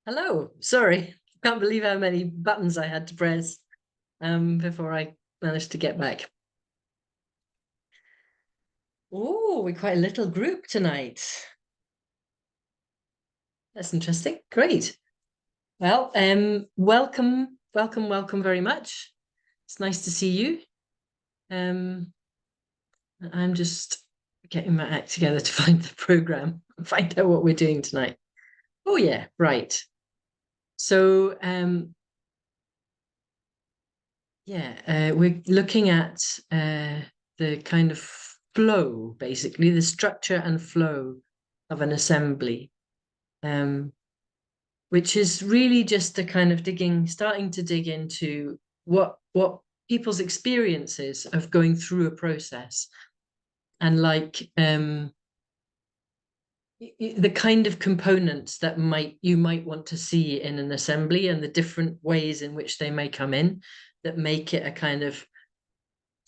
Hello. Sorry, can't believe how many buttons I had to press before I managed to get back. Oh, we're quite a little group tonight. That's interesting. Great. Well, welcome very much. It's nice to see you. I'm just getting my act together to find the program and find out what we're doing tonight. Oh yeah, right. So we're looking at the kind of flow, basically, the structure and flow of an assembly, um, which is really just a kind of starting to dig into what people's experiences of going through a process and the kind of components that you might want to see in an assembly and the different ways in which they may come in that make it a kind of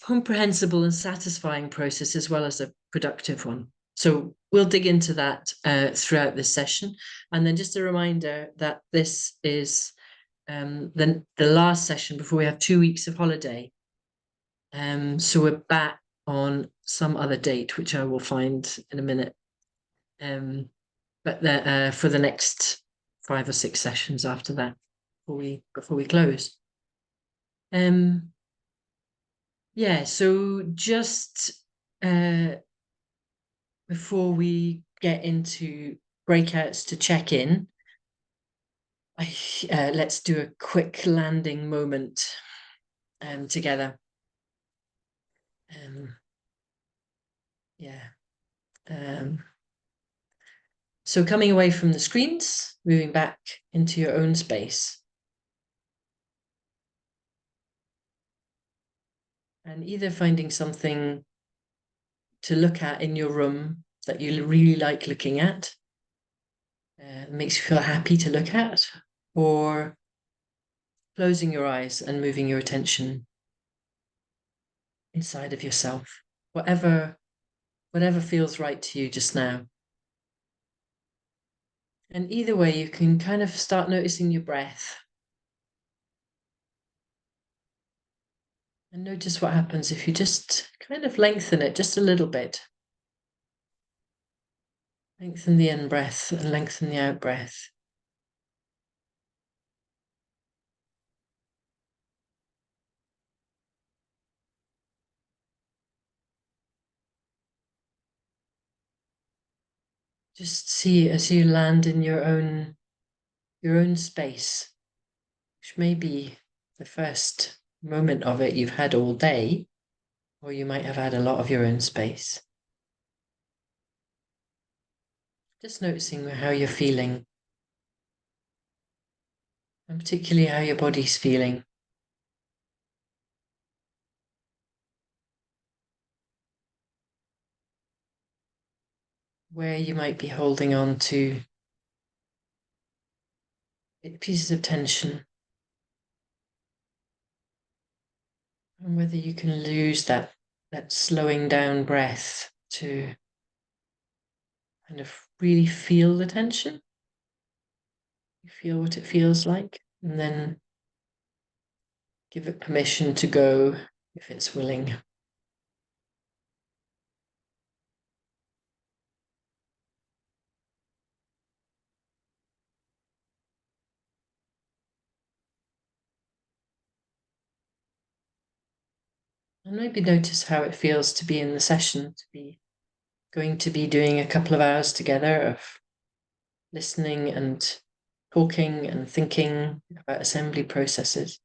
comprehensible and satisfying process as well as a productive one. So we'll dig into that throughout this session. And then just a reminder that this is the last session before we have 2 weeks of holiday. So we're back on some other date, which I will find in a minute. But for the next 5 or 6 sessions after that, before we close. Yeah, so just before we get into breakouts to check in, let's do a quick landing moment together. Yeah. So coming away from the screens, moving back into your own space. And either finding something to look at in your room that you really like looking at, makes you feel happy to look at, or closing your eyes and moving your attention inside of yourself, whatever feels right to you just now. And either way, you can kind of start noticing your breath. And notice what happens if you just kind of lengthen it just a little bit. Lengthen the in breath and lengthen the out breath. Just see as you land in your own space, which may be the first moment of it you've had all day, or you might have had a lot of your own space. Just noticing how you're feeling, and particularly how your body's feeling. Where you might be holding on to pieces of tension, and whether you can lose that slowing down breath to kind of really feel the tension. You feel what it feels like, and then give it permission to go if it's willing. And maybe notice how it feels to be in the session, to be doing a couple of hours together of listening and talking and thinking about assembly processes,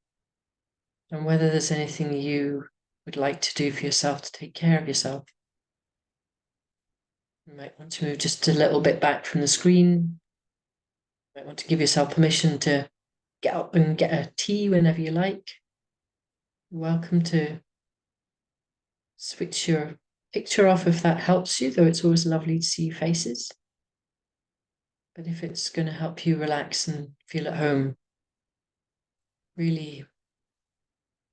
and whether there's anything you would like to do for yourself to take care of yourself. You might want to move just a little bit back from the screen. You might want to give yourself permission to get up and get a tea whenever you like. You're welcome to switch your picture off if that helps you, though it's always lovely to see faces. But if it's going to help you relax and feel at home, really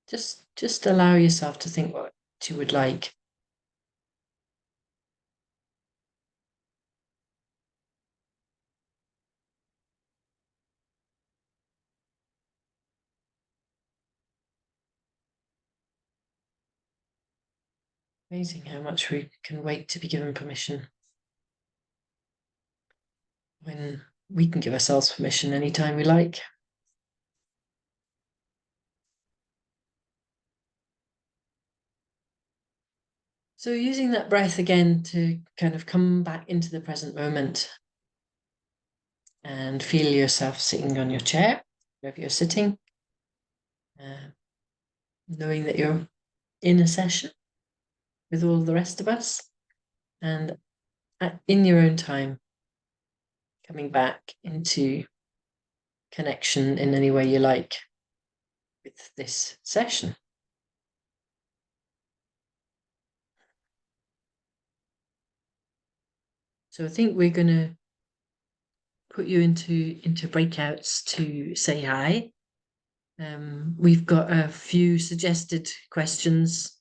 just allow yourself to think what you would like. Amazing how much we can wait to be given permission, when we can give ourselves permission anytime we like. So using that breath again to kind of come back into the present moment and feel yourself sitting on your chair, wherever you're sitting, knowing that you're in a session with all the rest of us, and in your own time, coming back into connection in any way you like with this session. So I think we're going to put you into breakouts to say hi. We've got a few suggested questions,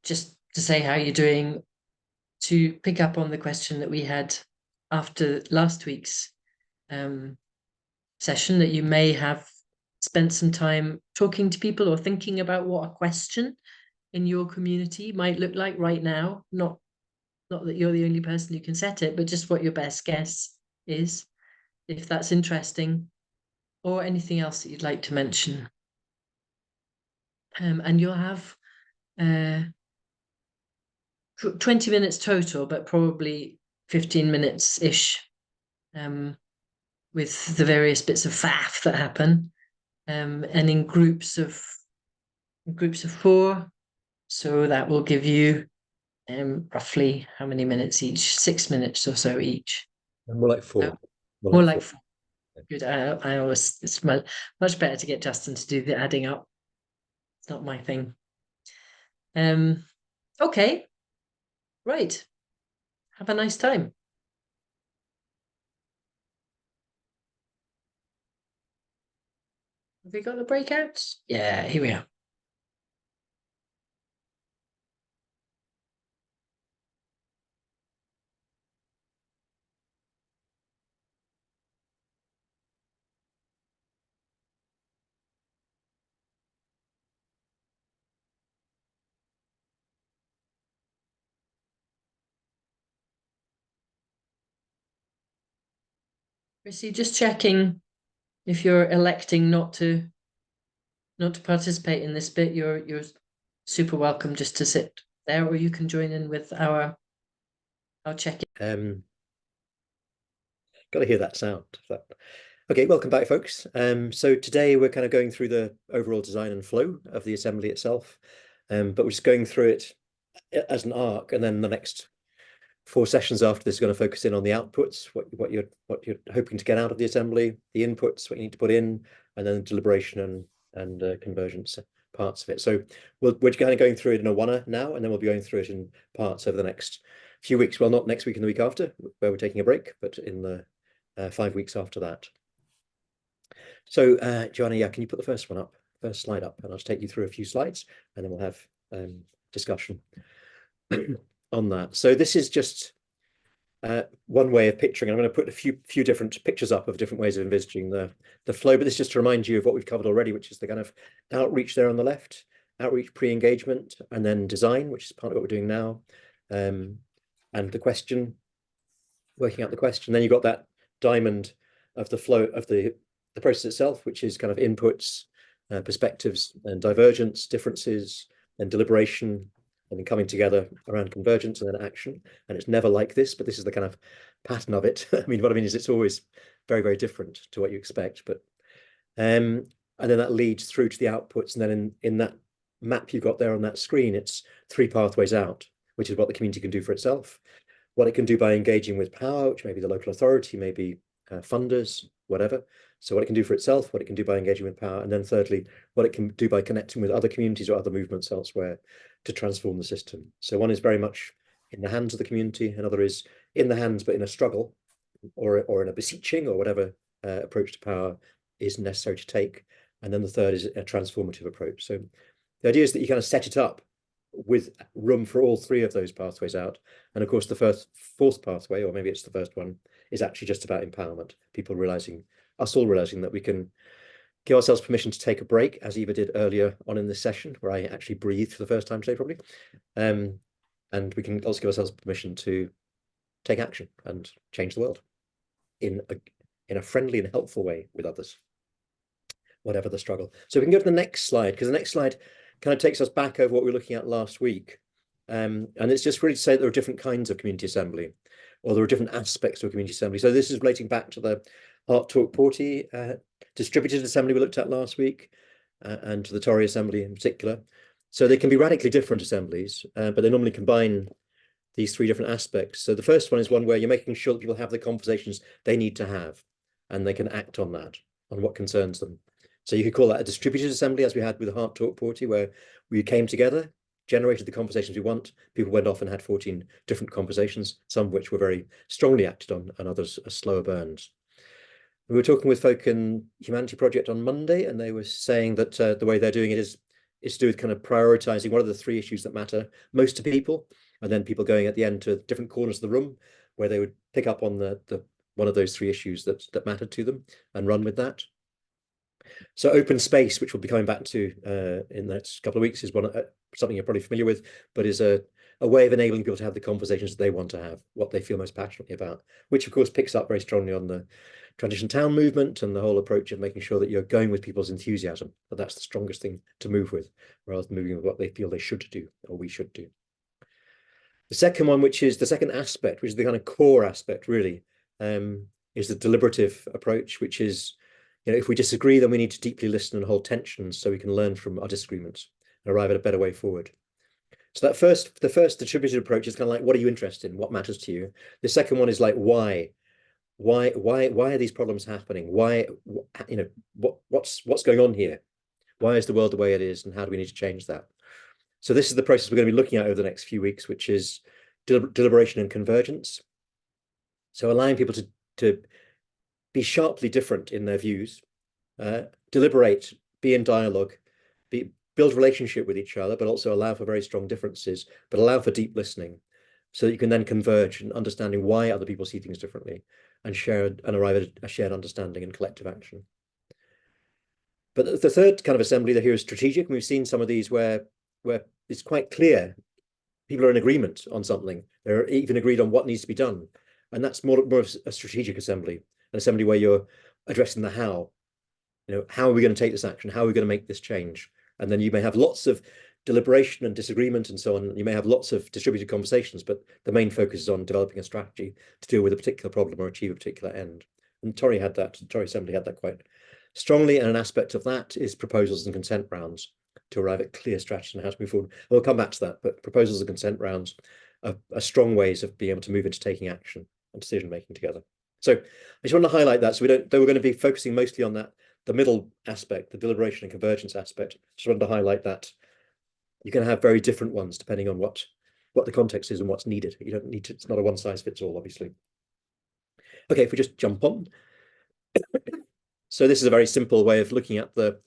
just to say how you're doing, to pick up on the question that we had after last week's session, that you may have spent some time talking to people or thinking about what a question in your community might look like right now. Not that you're the only person who can set it, but just what your best guess is, if that's interesting, or anything else that you'd like to mention. And you'll have 20 minutes total, but probably 15 minutes-ish with the various bits of faff that happen, and in groups of 4. So that will give you roughly how many minutes each? 6 minutes or so each. More like 4. So, more like 4. Good. I always, it's much better to get Justin to do the adding up. It's not my thing. Okay. Right. Have a nice time. Have we got the breakouts? Yeah, here we are. Chrissy, just checking if you're electing not to participate in this bit, you're super welcome just to sit there, or you can join in with our check-in. Got to hear that sound. Okay, welcome back, folks. So today we're kind of going through the overall design and flow of the assembly itself, but we're just going through it as an arc, and then the next 4 sessions after this are going to focus in on the outputs, what you're hoping to get out of the assembly, the inputs, what you need to put in, and then the deliberation and convergence parts of it. So we're kind of going through it in a one-er now, and then we'll be going through it in parts over the next few weeks. Well, not next week and the week after, where we're taking a break, but in the 5 weeks after that. So Joanna, yeah, can you put the first slide up, and I'll just take you through a few slides, and then we'll have discussion on that. So this is just one way of picturing. I'm going to put a few different pictures up of different ways of envisaging the flow, but this is just to remind you of what we've covered already, which is the kind of outreach there on the left, outreach, pre-engagement, and then design, which is part of what we're doing now, and the question, working out the question. Then you've got that diamond of the flow of the process itself, which is kind of inputs, perspectives, and divergence, differences, and deliberation, and then coming together around convergence and then action. And it's never like this, but this is the kind of pattern of it. I mean, what I mean is it's always very, very different to what you expect. But and then that leads through to the outputs. And then in that map you've got there on that screen, it's 3 pathways out, which is what the community can do for itself. What it can do by engaging with power, which may be the local authority, maybe funders, whatever. So what it can do for itself, what it can do by engaging with power, and then thirdly, what it can do by connecting with other communities or other movements elsewhere to transform the system. So one is very much in the hands of the community, another is in the hands but in a struggle or in a beseeching or whatever approach to power is necessary to take. And then the third is a transformative approach. So the idea is that you kind of set it up with room for all 3 of those pathways out. And of course, the fourth pathway, or maybe it's the first one, is actually just about empowerment. People realizing, us all realizing that we can give ourselves permission to take a break, as Eva did earlier on in this session, where I actually breathed for the first time today, probably. And we can also give ourselves permission to take action and change the world in a friendly and helpful way with others, whatever the struggle. So we can go to the next slide, because the next slide kind of takes us back over what we were looking at last week. And it's just really to say that there are different kinds of community assembly, or there are different aspects to a community assembly. So this is relating back to the Heart Talk Porty distributed assembly we looked at last week, and to the Tory assembly in particular. So they can be radically different assemblies, but they normally combine these three different aspects. So the first one is one where you're making sure that people have the conversations they need to have, and they can act on that, on what concerns them. So you could call that a distributed assembly, as we had with the Heart Talk Porty, where we came together, generated the conversations we want. People went off and had 14 different conversations, some of which were very strongly acted on, and others are slower burns. We were talking with folk in Humanity Project on Monday, and they were saying that the way they're doing it is to do with kind of prioritizing what are the three issues that matter most to people, and then people going at the end to different corners of the room where they would pick up on the one of those three issues that mattered to them and run with that. So open space, which we'll be coming back to in the next couple of weeks, is something you're probably familiar with, but is a way of enabling people to have the conversations that they want to have, what they feel most passionately about, which of course picks up very strongly on the Transition Town movement and the whole approach of making sure that you're going with people's enthusiasm, that that's the strongest thing to move with, rather than moving with what they feel they should do or we should do. The second one, which is the second aspect, which is the kind of core aspect really, is the deliberative approach, which is, if we disagree, then we need to deeply listen and hold tensions so we can learn from our disagreements and arrive at a better way forward. So the first distributed approach is kind of like, what are you interested in? What matters to you? The second one is like, why? Why are these problems happening? Why, what's going on here? Why is the world the way it is, and how do we need to change that? So this is the process we're going to be looking at over the next few weeks, which is deliberation and convergence. So allowing people to be sharply different in their views, deliberate, be in dialogue, build relationship with each other, but also allow for very strong differences, but allow for deep listening, so that you can then converge in understanding why other people see things differently, and arrive at a shared understanding and collective action. But the third kind of assembly here is strategic. And we've seen some of these where it's quite clear people are in agreement on something. They're even agreed on what needs to be done. And that's more of a strategic assembly, an assembly where you're addressing the how. How are we going to take this action? How are we going to make this change? And then you may have lots of deliberation and disagreement and so on. You may have lots of distributed conversations, but the main focus is on developing a strategy to deal with a particular problem or achieve a particular end. And Tory Assembly had that quite strongly, and an aspect of that is proposals and consent rounds to arrive at clear strategy on how to move forward. We'll come back to that, but proposals and consent rounds are strong ways of being able to move into taking action and decision making together. So I just want to highlight that. So though we're going to be focusing mostly on that, the middle aspect, the deliberation and convergence aspect. Just wanted to highlight that you can have very different ones depending on what the context is and what's needed. You don't need to, it's not a one size fits all, obviously. Okay, if we just jump on. So this is a very simple way of looking at the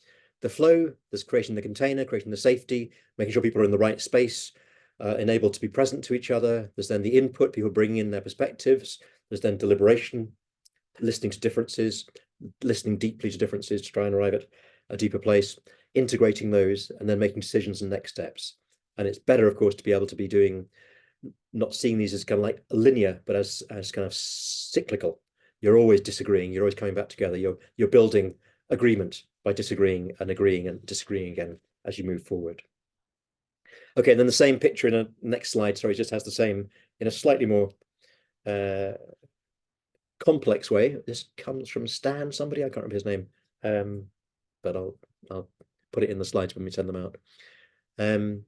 flow. There's creating the container, creating the safety, making sure people are in the right space, enabled to be present to each other. There's then the input, people bringing in their perspectives. There's then deliberation, listening to differences, listening deeply to differences to try and arrive at a deeper place, integrating those, and then making decisions and next steps. And it's better, of course, to be able to be not seeing these as kind of like linear, but as kind of cyclical. You're always disagreeing. You're always coming back together. You're building agreement by disagreeing and agreeing and disagreeing again as you move forward. Okay, and then the same picture in a next slide, sorry, just has the same in a slightly more complex way. This comes from Stan, somebody, I can't remember his name, but I'll put it in the slides when we send them out. And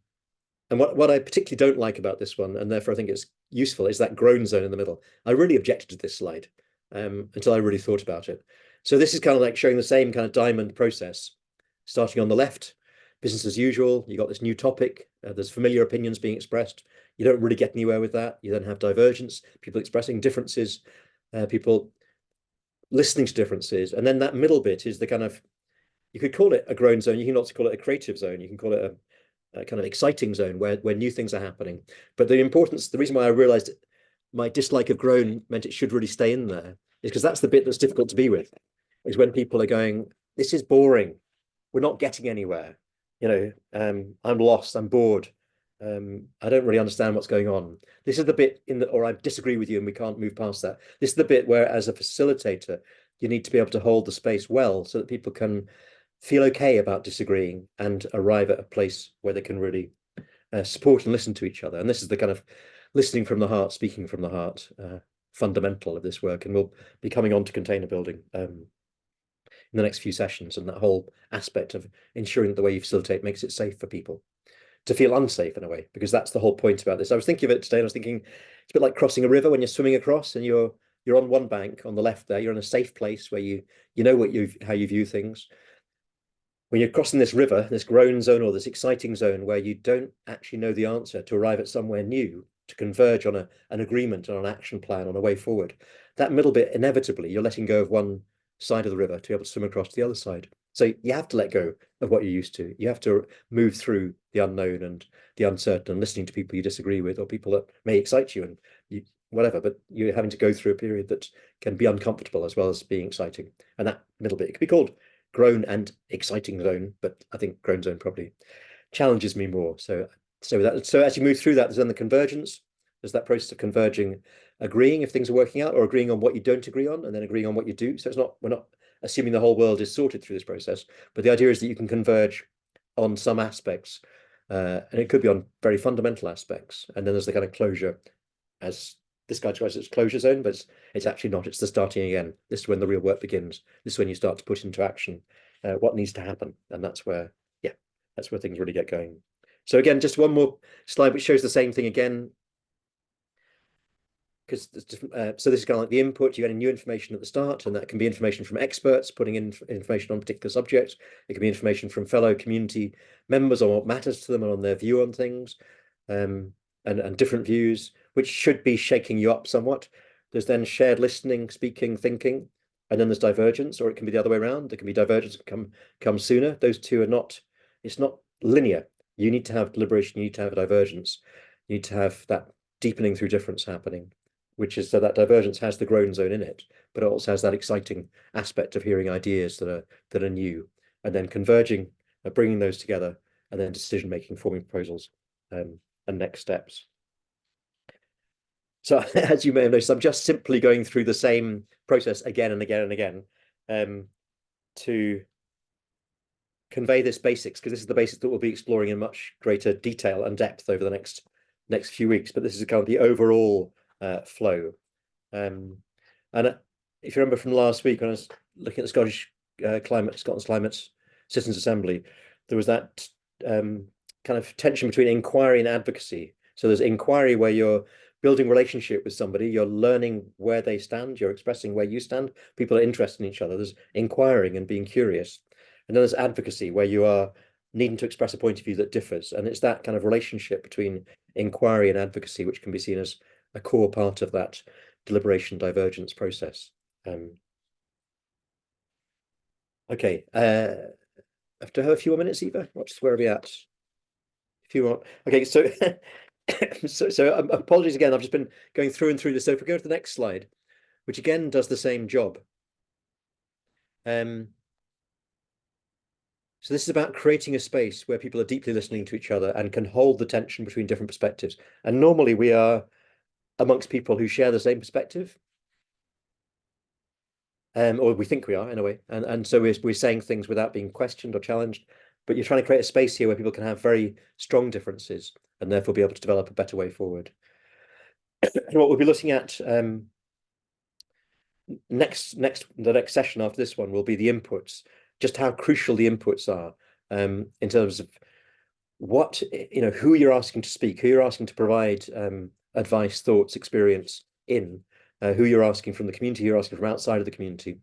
what I particularly don't like about this one, and therefore I think it's useful, is that groan zone in the middle. I really objected to this slide until I really thought about it. So this is kind of like showing the same kind of diamond process, starting on the left, business as usual. You got this new topic. There's familiar opinions being expressed. You don't really get anywhere with that. You then have divergence, people expressing differences, people listening to differences. And then that middle bit is the kind of, you could call it a groan zone. You can also call it a creative zone. You can call it a kind of exciting zone where new things are happening. But the reason why I realized my dislike of groan meant it should really stay in there is because that's the bit that's difficult to be with, is when people are going, this is boring. We're not getting anywhere. I'm lost, I'm bored. I don't really understand what's going on. This is the bit or I disagree with you and we can't move past that. This is the bit where, as a facilitator, you need to be able to hold the space well so that people can feel okay about disagreeing and arrive at a place where they can really support and listen to each other. And this is the kind of listening from the heart, speaking from the heart fundamental of this work. And we'll be coming on to container building in the next few sessions, and that whole aspect of ensuring that the way you facilitate makes it safe for people to feel unsafe in a way, because that's the whole point about this. I was thinking of it today, and I was thinking it's a bit like crossing a river when you're swimming across, and you're on one bank on the left there, you're in a safe place where you know how you view things. When you're crossing this river, this groan zone or this exciting zone where you don't actually know the answer, to arrive at somewhere new, to converge on an agreement, on an action plan, on a way forward, that middle bit, inevitably, you're letting go of one side of the river to be able to swim across to the other side. So you have to let go of what you're used to. You have to move through the unknown and the uncertain, and listening to people you disagree with, or people that may excite you and whatever, but you're having to go through a period that can be uncomfortable as well as being exciting. And that middle bit, it could be called grown and exciting zone, but I think grown zone probably challenges me more. So as you move through that, there's then the convergence. There's that process of converging, agreeing if things are working out, or agreeing on what you don't agree on, and then agreeing on what you do. So we're not assuming the whole world is sorted through this process, but the idea is that you can converge on some aspects, and it could be on very fundamental aspects. And then there's the kind of closure, as this guy tries its closure zone, but it's actually not. It's the starting again. This is when the real work begins. This is when you start to put into action what needs to happen, and that's where things really get going. So again, just one more slide which shows the same thing again, because so this is kind of like the input. You're getting new information at the start, and that can be information from experts putting in information on particular subjects. It can be information from fellow community members on what matters to them and on their view on things, and different views, which should be shaking you up somewhat. There's then shared listening, speaking, thinking, and then there's divergence, or it can be the other way around. There can be divergence come sooner. Those two are not, it's not linear. You need to have deliberation, you need to have a divergence, you need to have that deepening through difference happening, which is so that divergence has the grown zone in it, but it also has that exciting aspect of hearing ideas that are new, and then converging, bringing those together, and then decision making, forming proposals, and next steps. So as you may have noticed, I'm just simply going through the same process again and again and again to convey this basics, because this is the basics that we'll be exploring in much greater detail and depth over the next few weeks. But this is kind of the overall flow. And if you remember from last week, when I was looking at the Scotland's Climate Citizens Assembly, there was that kind of tension between inquiry and advocacy. So there's inquiry where you're building relationship with somebody, you're learning where they stand, you're expressing where you stand, people are interested in each other. There's inquiring and being curious. And then there's advocacy, where you are needing to express a point of view that differs. And it's that kind of relationship between inquiry and advocacy which can be seen as a core part of that deliberation divergence process. Okay, have to have a few more minutes, Eva. Where are we at? If you want. Okay, so so apologies again. I've just been going through and through this. So if we go to the next slide, which again does the same job. So this is about creating a space where people are deeply listening to each other and can hold the tension between different perspectives. And normally we are amongst people who share the same perspective. Or we think we are in a way. And so we're saying things without being questioned or challenged. But you're trying to create a space here where people can have very strong differences and therefore be able to develop a better way forward. And what we'll be looking at the next session after this one will be the inputs, just how crucial the inputs are in terms of what, who you're asking to speak, who you're asking to provide advice, thoughts, experience in, who you're asking from the community, who you're asking from outside of the community.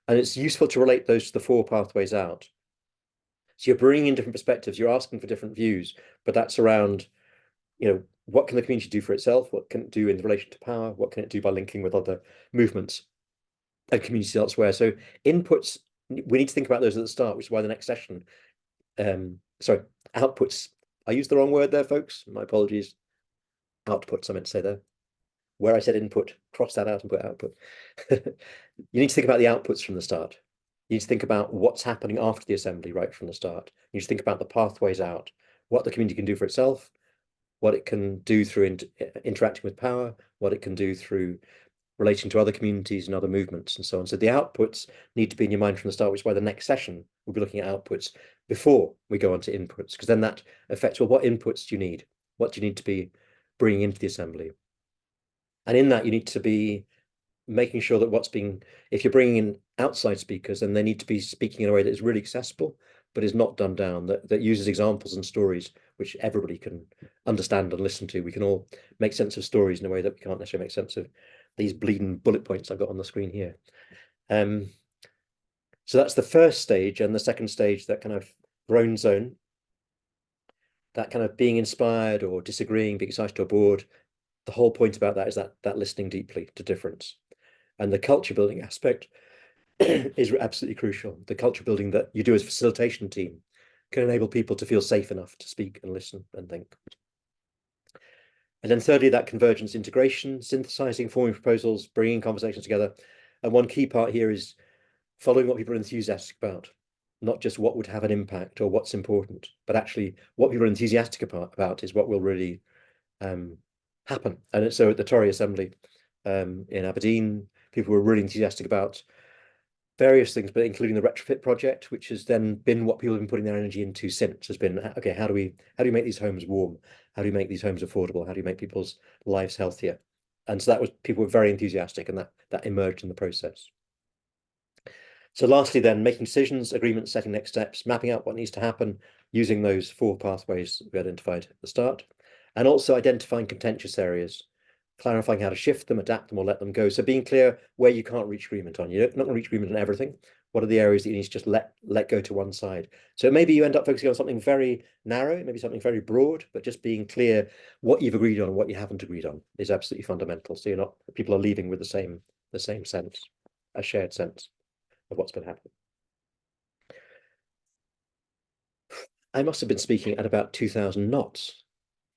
And it's useful to relate those to the 4 pathways out. So you're bringing in different perspectives, you're asking for different views, but that's around, what can the community do for itself? What can it do in relation to power? What can it do by linking with other movements and communities elsewhere? So inputs, we need to think about those at the start, which is why the next session, sorry, outputs. I used the wrong word there, folks. My apologies. Outputs, I meant to say there. Where I said input, cross that out and put output. You need to think about the outputs from the start. You need to think about what's happening after the assembly right from the start. You need to think about the pathways out, what the community can do for itself, what it can do through interacting with power, what it can do through relating to other communities and other movements and so on. So the outputs need to be in your mind from the start, which is why the next session we'll be looking at outputs before we go on to inputs, because then that affects, well, what inputs do you need? What do you need to be bringing into the assembly? And in that, you need to be making sure that if you're bringing in outside speakers, then they need to be speaking in a way that is really accessible, but is not dumbed down, that uses examples and stories which everybody can understand and listen to. We can all make sense of stories in a way that we can't necessarily make sense of these bleeding bullet points I've got on the screen here. So that's the first stage, and the second stage, that kind of groan zone, that kind of being inspired or disagreeing, being excited or bored. The whole point about that is that listening deeply to difference. And the culture building aspect is absolutely crucial. The culture building that you do as a facilitation team can enable people to feel safe enough to speak and listen and think. And then thirdly, that convergence integration, synthesizing, forming proposals, bringing conversations together. And one key part here is following what people are enthusiastic about, not just what would have an impact or what's important, but actually what people are enthusiastic about is what will really happen. And so at the Tory Assembly in Aberdeen, people were really enthusiastic about various things, but including the retrofit project, which has then been what people have been putting their energy into since, has been, okay, how do we make these homes warm? How do we make these homes affordable? How do you make people's lives healthier? And so that was, people were very enthusiastic, and that emerged in the process. So lastly, then, making decisions, agreements, setting next steps, mapping out what needs to happen, using those 4 pathways we identified at the start, and also identifying contentious areas, clarifying how to shift them, adapt them, or let them go. So being clear where you can't reach agreement on. You're not going to reach agreement on everything. What are the areas that you need to just let go to one side? So maybe you end up focusing on something very narrow, maybe something very broad, but just being clear what you've agreed on and what you haven't agreed on is absolutely fundamental. So people are leaving with the same sense, a shared sense of what's been happening. I must have been speaking at about 2,000 knots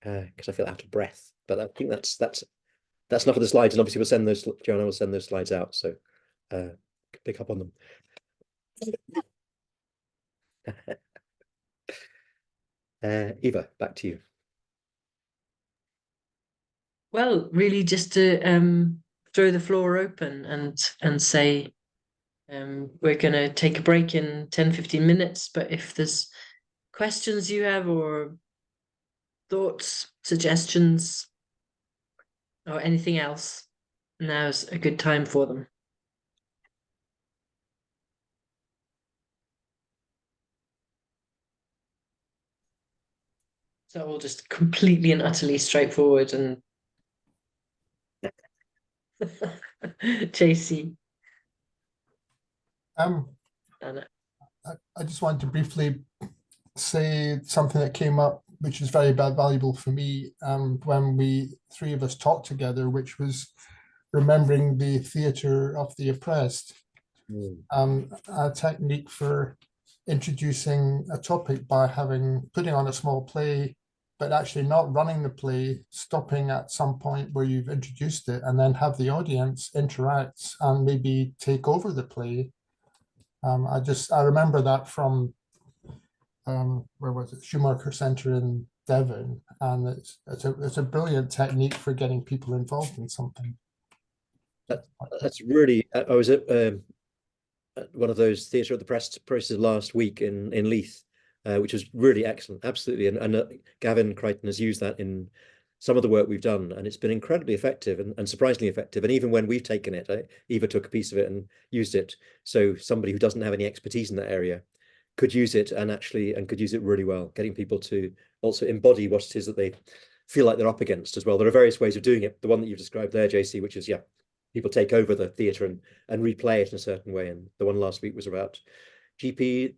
because I feel out of breath. But I think that's enough of the slides, and obviously Joanna will send those slides out, so pick up on them. Eva, back to you. Well, really just to throw the floor open and say we're going to take a break in 10-15 minutes, but if there's questions you have or thoughts, suggestions, or anything else, now's a good time for them. So all just completely and utterly straightforward and JC. I just wanted to briefly say something that came up, which is very valuable for me when we 3 of us talked together, which was remembering the theatre of the oppressed, a technique for introducing a topic by putting on a small play, but actually not running the play, stopping at some point where you've introduced it, and then have the audience interact and maybe take over the play. I remember that from where was it, Schumacher Center in Devon, and it's a brilliant technique for getting people involved in something. That's really. I was at one of those theatre of the press processes last week in Leith, which was really excellent, absolutely. And Gavin Crichton has used that in some of the work we've done, and it's been incredibly effective and surprisingly effective. And even when we've taken it, Eva took a piece of it and used it. So somebody who doesn't have any expertise in that area could use it and could use it really well, getting people to also embody what it is that they feel like they're up against as well. There are various ways of doing it. The one that you've described there, JC, which is, people take over the theatre and replay it in a certain way. And the one last week was about GP,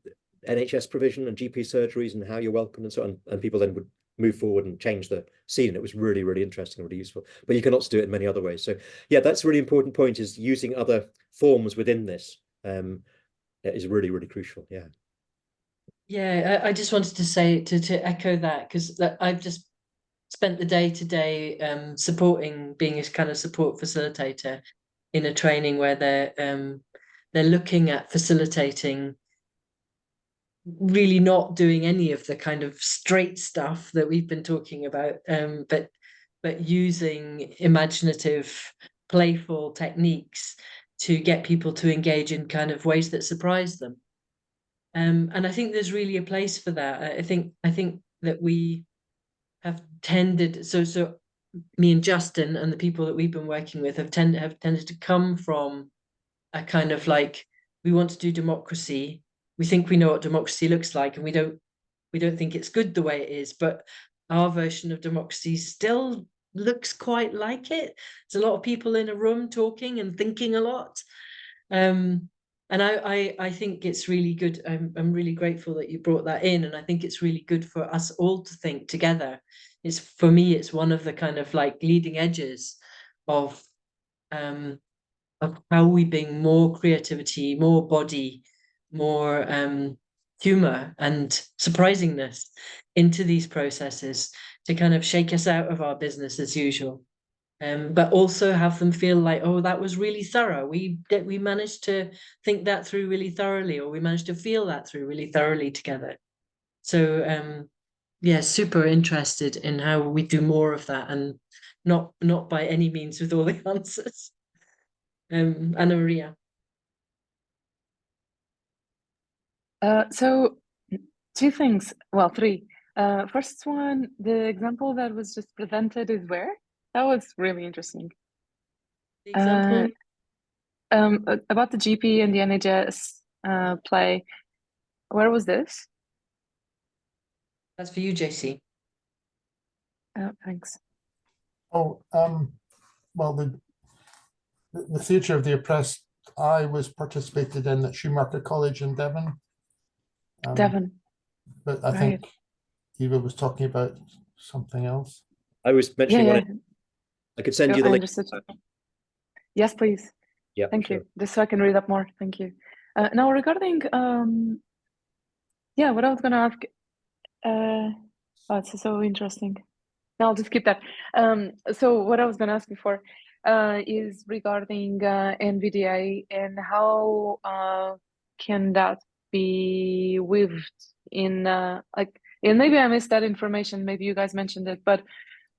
NHS provision and GP surgeries and how you're welcomed and so on. And people then would move forward and change the scene. And it was really, really interesting and really useful. But you can also do it in many other ways. So yeah, that's a really important point, is using other forms within this is really, really crucial. Yeah. Yeah, I just wanted to say to echo that, because I've just spent the day today being a kind of support facilitator in a training where they're they're looking at facilitating, really not doing any of the kind of straight stuff that we've been talking about, but using imaginative, playful techniques to get people to engage in kind of ways that surprise them. And I think there's really a place for that. I think that we have tended, so me and Justin and the people that we've been working with have tended to come from a kind of like, we want to do democracy. We think we know what democracy looks like, and we don't think it's good the way it is, but our version of democracy still looks quite like it. There's a lot of people in a room talking and thinking a lot. And I think it's really good. I'm really grateful that you brought that in, and I think it's really good for us all to think together. It's, for me, it's one of the kind of like leading edges of how we bring more creativity, more body, more humor and surprisingness into these processes to kind of shake us out of our business as usual. But also have them feel like, oh, that was really thorough. We managed to think that through really thoroughly, or we managed to feel that through really thoroughly together. So yeah, super interested in how we do more of that, and not by any means with all the answers. Anna Maria. So two things, well, three. First one, the example that was just presented is where? That was really interesting. The example? About the GP and the NHS play. Where was this? That's for you, JC. Thanks. Oh, well, the Theatre of the Oppressed, I was participated in at Schumacher College in Devon. Devon. But I think Eva was talking about something else. I was mentioning Yeah, one. I could send you the I link. understood. Yes, please. Yeah, Thank sure. you. Just so I can read up more. Thank you. Now regarding yeah, what I was gonna ask. Oh, it's so interesting. No, I'll just keep that. So what I was gonna ask before is regarding NVDA and how can that be weaved in like, and maybe I missed that information, maybe you guys mentioned it, but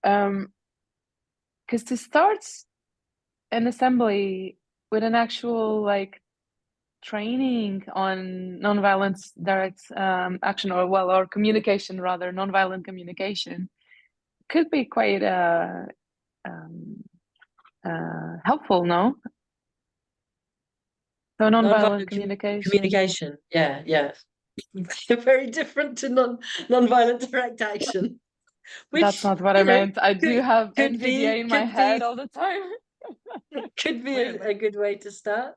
because to start an assembly with an actual like training on nonviolence direct action, or well, or communication rather, nonviolent communication, could be quite helpful, no? So nonviolent communication. Yeah. Very different to non-violent direct action. Which, that's not what I meant. I do have NVDA in my head all the time. Could be a good way to start.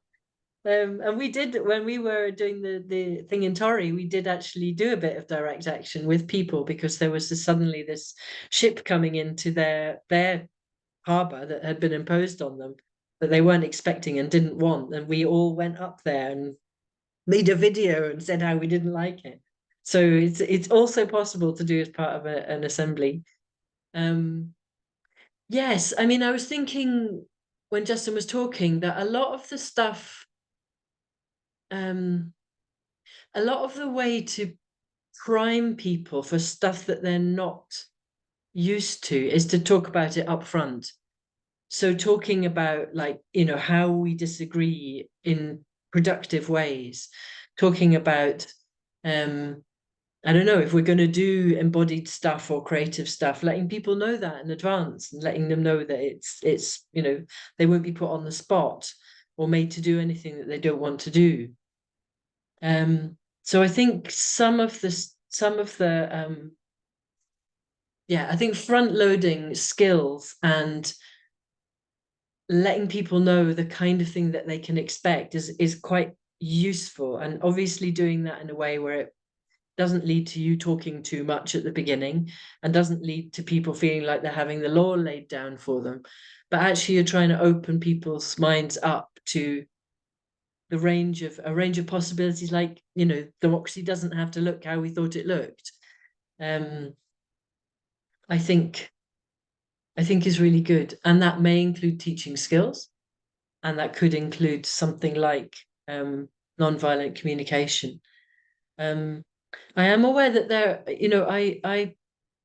And we did, when we were doing the thing in Torry, we did actually do a bit of direct action with people, because there was suddenly this ship coming into their harbour that had been imposed on them that they weren't expecting and didn't want, and we all went up there and made a video and said how we didn't like it. So it's also possible to do as part of an assembly. Yes, I mean, I was thinking when Justin was talking that a lot of the stuff, a lot of the way to prime people for stuff that they're not used to is to talk about it up front. So talking about, like, how we disagree in productive ways, talking about, I don't know, if we're going to do embodied stuff or creative stuff, letting people know that in advance and letting them know that it's they won't be put on the spot or made to do anything that they don't want to do. So I think some of the I think front loading skills and letting people know the kind of thing that they can expect is quite useful, and obviously doing that in a way where it doesn't lead to you talking too much at the beginning and doesn't lead to people feeling like they're having the law laid down for them, but actually you're trying to open people's minds up to a range of possibilities, like, democracy doesn't have to look how we thought it looked. I think is really good, and that may include teaching skills, and that could include something like non-violent communication. I am aware that there, I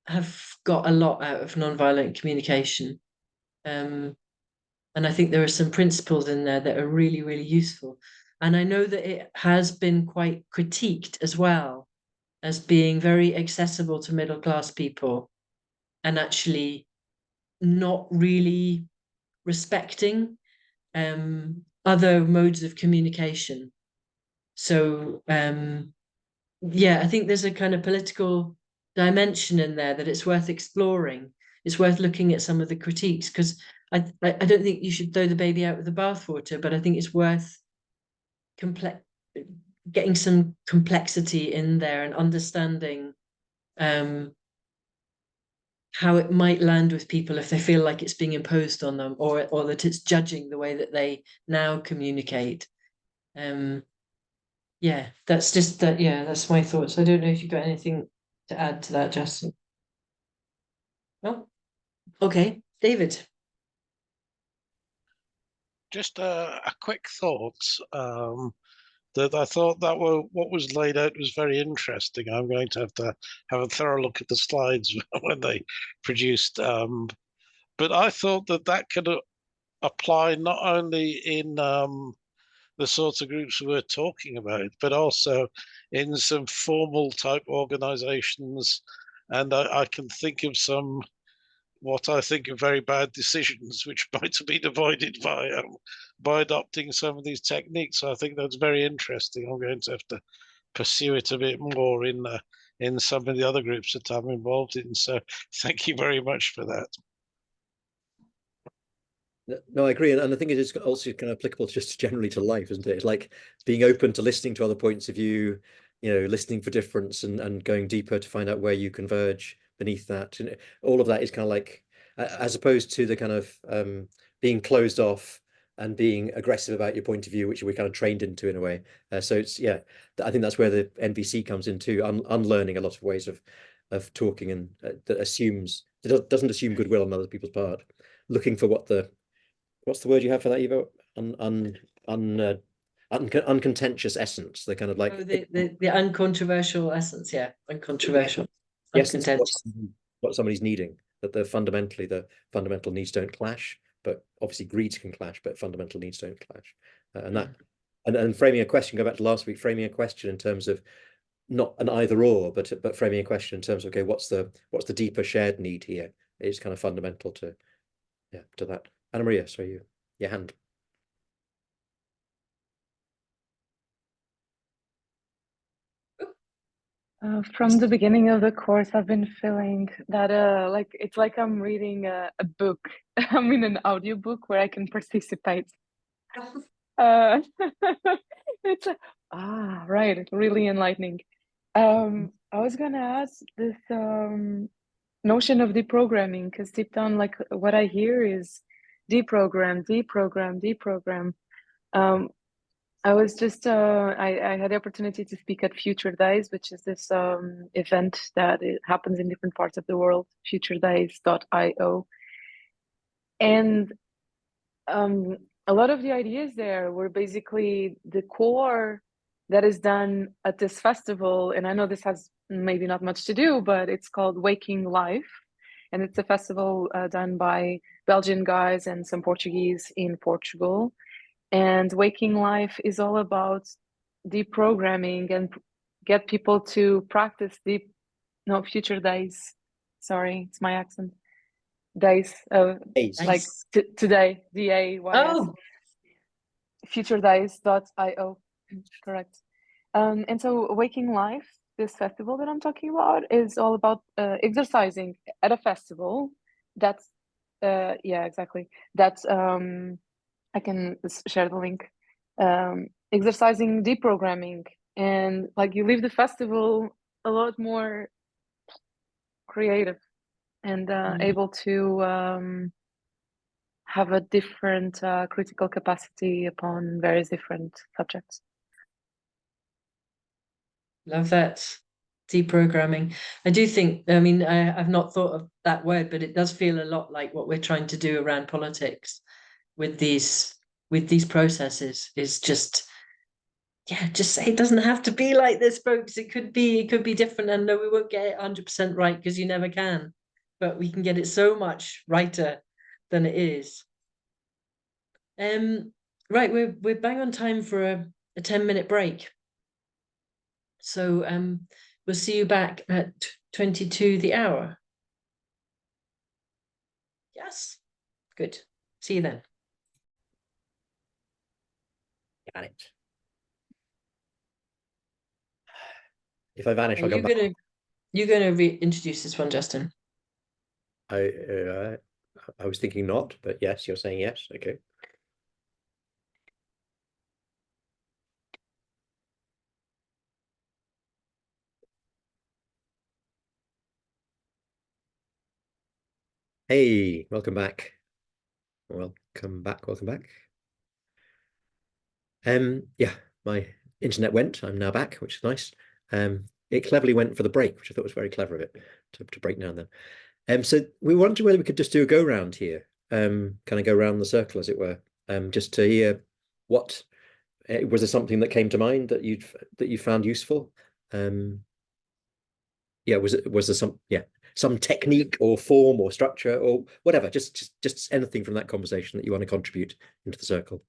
have got a lot out of non-violent communication. And I think there are some principles in there that are really, really useful. And I know that it has been quite critiqued as well as being very accessible to middle-class people and actually not really respecting other modes of communication. So yeah, I think there's a kind of political dimension in there that it's worth exploring. It's worth looking at some of the critiques, because I don't think you should throw the baby out with the bathwater, but I think it's worth getting some complexity in there and understanding how it might land with people if they feel like it's being imposed on them, or that it's judging the way that they now communicate. Yeah, that's just that. Yeah, that's my thoughts. I don't know if you've got anything to add to that, Justin. No? Okay, David. Just a quick thought that I thought that what was laid out was very interesting. I'm going to have a thorough look at the slides when they produced. But I thought that could apply not only in the sorts of groups we're talking about, but also in some formal type organizations. And I can think of some what I think are very bad decisions which might have been avoided by adopting some of these techniques. So I think that's very interesting. I'm going to have to pursue it a bit more in some of the other groups that I'm involved in. So thank you very much for that. No, I agree, and I think it is also kind of applicable just generally to life, isn't it? It's like being open to listening to other points of view, listening for difference and going deeper to find out where you converge beneath that. And all of that is kind of like, as opposed to the kind of being closed off and being aggressive about your point of view, which we're kind of trained into in a way. So it's, yeah, I think that's where the NVC comes into unlearning a lot of ways of talking, and that doesn't assume goodwill on other people's part, looking for what's the word you have for that, Ivo? Uncontentious essence. The kind of like the uncontroversial essence, yeah, uncontroversial. The essence of what somebody's needing. That the fundamental needs don't clash, but obviously greed can clash, but fundamental needs don't clash. And framing a question. Go back to last week. Framing a question in terms of not an either or, but framing a question in terms of, okay, what's the deeper shared need here? Is kind of fundamental to that. Anna Maria, so your hand. From the beginning of the course, I've been feeling that it's like I'm reading a book. I'm in an audiobook where I can participate. It's right, it's really enlightening. I was gonna ask this notion of deprogramming, because deep down, like what I hear is deprogram. I was just I had the opportunity to speak at Future Days, which is this event that it happens in different parts of the world, futuredays.io. And a lot of the ideas there were basically the core that is done at this festival. And I know this has maybe not much to do, but it's called Waking Life. And it's a festival done by Belgian guys and some Portuguese in Portugal. And Waking Life is all about deprogramming and get people to practice Future Days. Sorry, it's my accent. Days of like today, DAYS. Oh, futuredays.io, correct. And so Waking Life, this festival that I'm talking about, is all about exercising at a festival. That's exactly. That's I can share the link. Exercising deprogramming, and like you leave the festival a lot more creative and able to have a different critical capacity upon various different subjects. Love that. Deprogramming. I do think, I mean, I've not thought of that word, but it does feel a lot like what we're trying to do around politics with these processes, is just yeah, just say it doesn't have to be like this, folks. It could be different. And no, we won't get it 100% right because you never can. But we can get it so much righter than it is. Right, we're bang on time for a 10-minute break. So we'll see you back at 22 the hour. Yes, good. See you then. Got it. If I vanish, I'll You're come back. gonna reintroduce this one, Justin. I was thinking not, but yes, you're saying yes. Okay. Hey, welcome back. Welcome back. Welcome back. Yeah, my internet went. I'm now back, which is nice. It cleverly went for the break, which I thought was very clever of it to break now and then. So we wondered whether we could just do a go round here, kind of go around the circle, as it were, just to hear what was there something that came to mind that you found useful. Yeah, was there some technique or form or structure or whatever, just anything from that conversation that you want to contribute into the circle.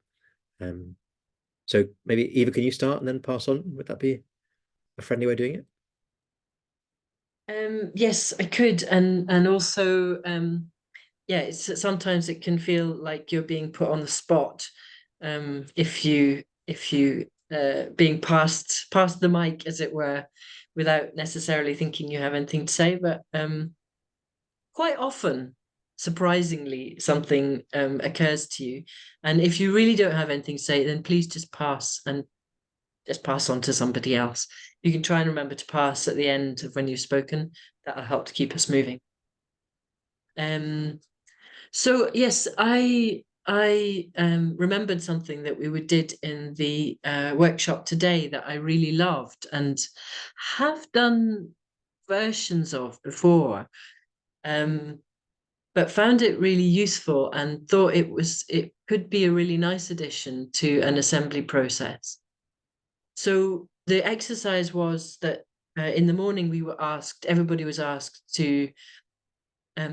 So maybe Eva, can you start and then pass on? Would that be a friendly way of doing it? Yes, I could, and also yeah, sometimes it can feel like you're being put on the spot if you being passed the mic, as it were, without necessarily thinking you have anything to say. But quite often, surprisingly, something occurs to you, and if you really don't have anything to say, then please just pass on to somebody else. You can try and remember to pass at the end of when you've spoken. That'll help to keep us moving. So yes, I remembered something that we did in the workshop today that I really loved and have done versions of before, but found it really useful and thought it could be a really nice addition to an assembly process. So the exercise was that in the morning everybody was asked to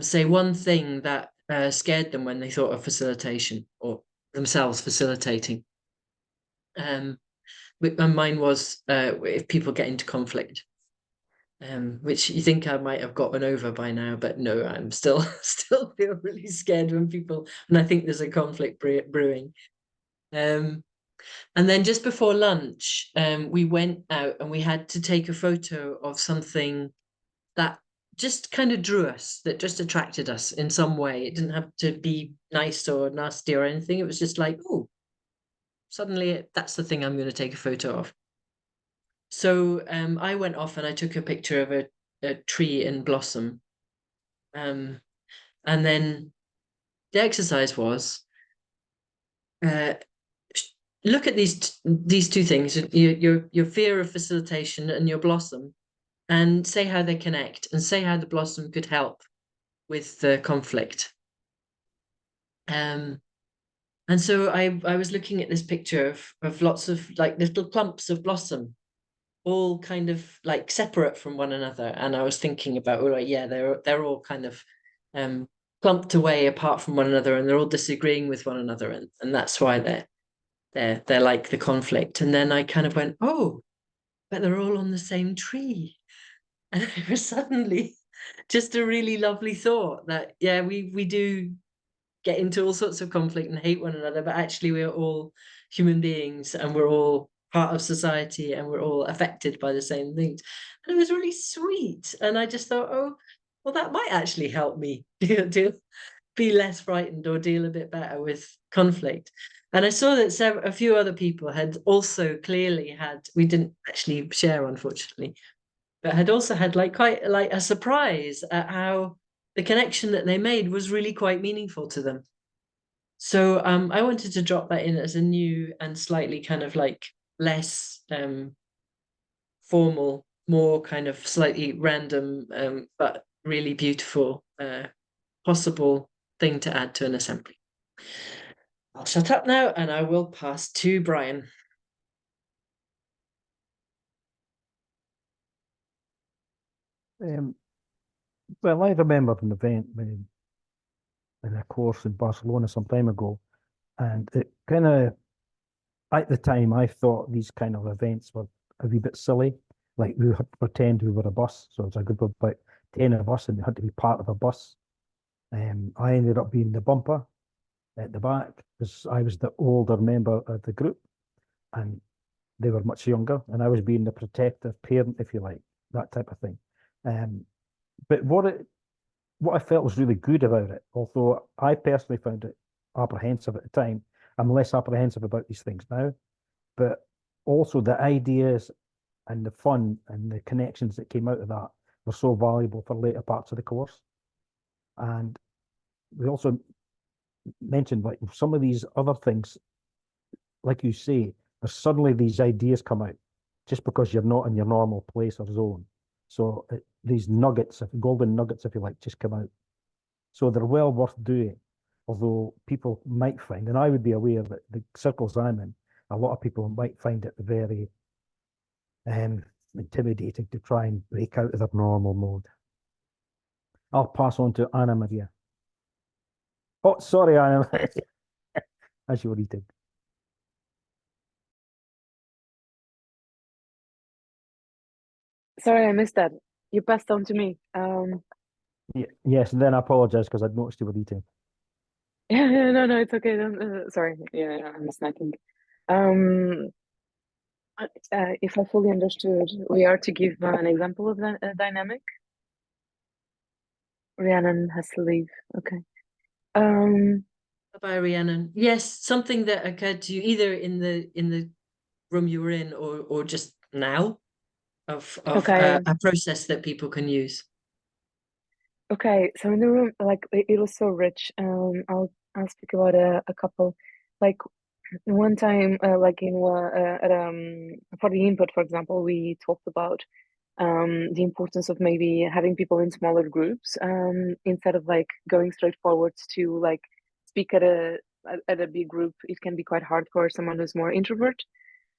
say one thing that scared them when they thought of facilitation or themselves facilitating. And mine was if people get into conflict, which you think I might have gotten over by now, but no, I'm still feel really scared when I think there's a conflict brewing. And then just before lunch, we went out and we had to take a photo of something that just kind of drew us, that just attracted us in some way. It didn't have to be nice or nasty or anything. It was just like, oh, suddenly that's the thing I'm going to take a photo of. So I went off and I took a picture of a tree in blossom. And then the exercise was look at these two things, your fear of facilitation and your blossom, and say how they connect and say how the blossom could help with the conflict. And so I was looking at this picture of lots of like little clumps of blossom, all kind of like separate from one another. And I was thinking about, oh yeah, they're all kind of clumped away apart from one another, and they're all disagreeing with one another, and that's why they're like the conflict. And then I kind of went, oh, but they're all on the same tree. And it was suddenly just a really lovely thought that, yeah, we do get into all sorts of conflict and hate one another, but actually we're all human beings and we're all part of society and we're all affected by the same things. And it was really sweet. And I just thought, oh, well, that might actually help me to be less frightened or deal a bit better with conflict. And I saw that a few other people had also clearly had, we didn't actually share, unfortunately, but had also had like quite like a surprise at how the connection that they made was really quite meaningful to them. So I wanted to drop that in as a new and slightly kind of like less formal, more kind of slightly random, but really beautiful possible thing to add to an assembly. I'll shut up now and I will pass to Brian. Well, I remember an event in a course in Barcelona some time ago, and it kind of, at the time, I thought these kind of events were a wee bit silly. Like we had to pretend we were a bus, so it's a group of about 10 of us, and we had to be part of a bus. I ended up being the bumper at the back because I was the older member of the group, and they were much younger, and I was being the protective parent, if you like, that type of thing. But what I felt was really good about it, although I personally found it apprehensive at the time, I'm less apprehensive about these things now, but also the ideas and the fun and the connections that came out of that were so valuable for later parts of the course. And we also mentioned like some of these other things, like you say, there's suddenly these ideas come out just because you're not in your normal place or zone. So these nuggets, golden nuggets, if you like, just come out. So they're well worth doing. Although people might find, and I would be aware that the circles I'm in, a lot of people might find it very intimidating to try and break out of their normal mode. I'll pass on to Anna Maria. Oh, sorry, Anna. As you were eating. Sorry, I missed that. You passed on to me. Yes, and then I apologize because I'd noticed you were eating. Yeah, no, it's okay. Sorry. Yeah, I'm snacking. If I fully understood, we are to give an example of a dynamic. Rhiannon has to leave. Okay. Bye, Rhiannon. Yes, something that occurred to you either in the room you were in or just now of Okay. a process that people can use. Okay, so in the room, like it was so rich. I'll speak about a couple. Like one time, like in for the input, for example, we talked about the importance of maybe having people in smaller groups instead of like going straight forward to like speak at a big group. It can be quite hard for someone who's more introvert,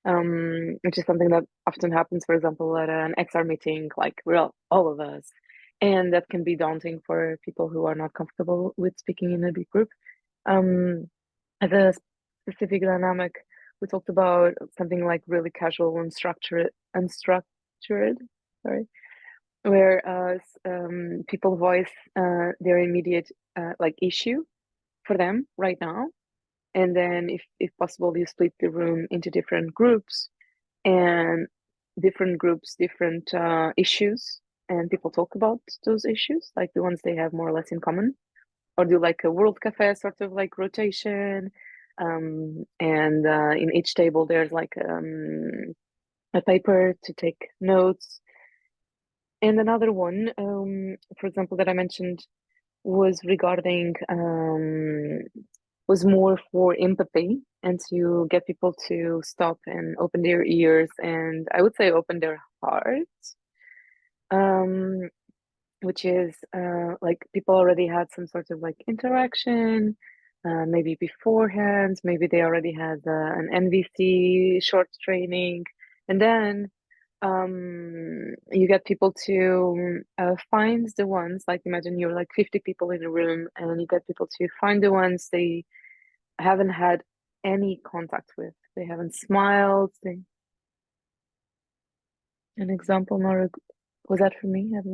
which is something that often happens, for example, at an XR meeting, like we're all of us. And that can be daunting for people who are not comfortable with speaking in a big group. As a specific dynamic, we talked about something like really casual and unstructured, sorry, where people voice their immediate like issue for them right now, and then if possible, you split the room into different groups, and different groups, different issues, and people talk about those issues, like the ones they have more or less in common, or do like a World Cafe sort of like rotation. And in each table, there's like a paper to take notes. And another one, for example, that I mentioned was regarding was more for empathy and to get people to stop and open their ears, and I would say open their hearts, which is like people already had some sort of like interaction, maybe beforehand, maybe they already had an NVC short training, and then you get people to find the ones, like imagine you're like 50 people in a room, and you get people to find the ones they haven't had any contact with. They haven't smiled. An example, Nora, was that for me? I don't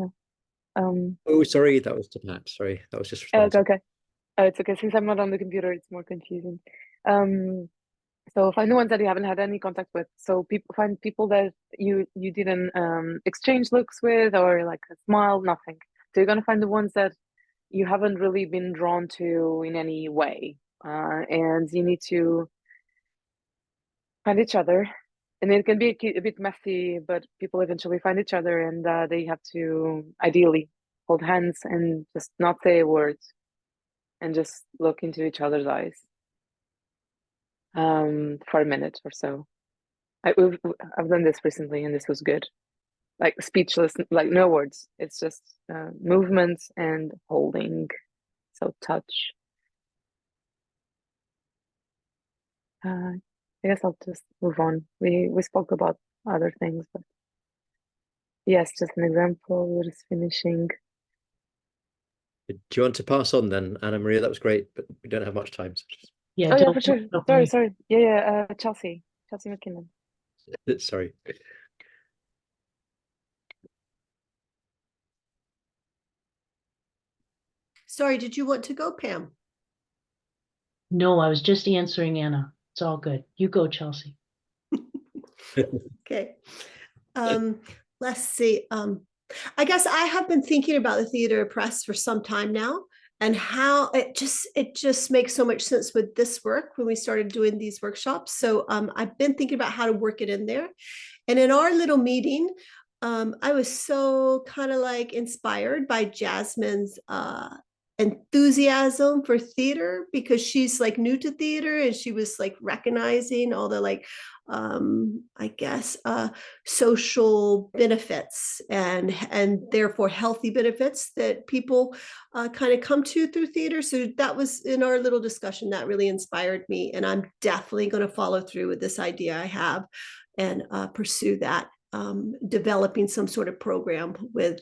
know. Oh, sorry, that was to Matt. Sorry, that was just Okay, responsive. okay. It's okay. Since I'm not on the computer, it's more confusing. So find the ones that you haven't had any contact with. So find people that you didn't exchange looks with, or like a smile, nothing. So you're gonna find the ones that you haven't really been drawn to in any way, and you need to find each other. And it can be a bit messy, but people eventually find each other, and they have to ideally hold hands and just not say a word and just look into each other's eyes for a minute or so. I've done this recently, and this was good. Like speechless, like no words. It's just movements and holding, so touch. I guess I'll just move on. We spoke about other things, but Yes, just an example. We're just finishing. Do you want to pass on then, Anna Maria? That was great, but we don't have much time. So Yeah, Oh yeah, don't for sure. stop Sorry, me. sorry. Yeah. Chelsea McKinnon. sorry. Sorry, did you want to go, Pam? No, I was just answering Anna. It's all good. You go, Chelsea. Okay. Let's see. I guess I have been thinking about the theater press for some time now, and how it just makes so much sense with this work when we started doing these workshops. So I've been thinking about how to work it in there. And in our little meeting, I was so kind of like inspired by Jasmine's enthusiasm for theater, because she's like new to theater, and she was like recognizing all the like I guess social benefits and therefore healthy benefits that people kind of come to through theater. So that was in our little discussion that really inspired me, and I'm definitely going to follow through with this idea I have and pursue that, developing some sort of program with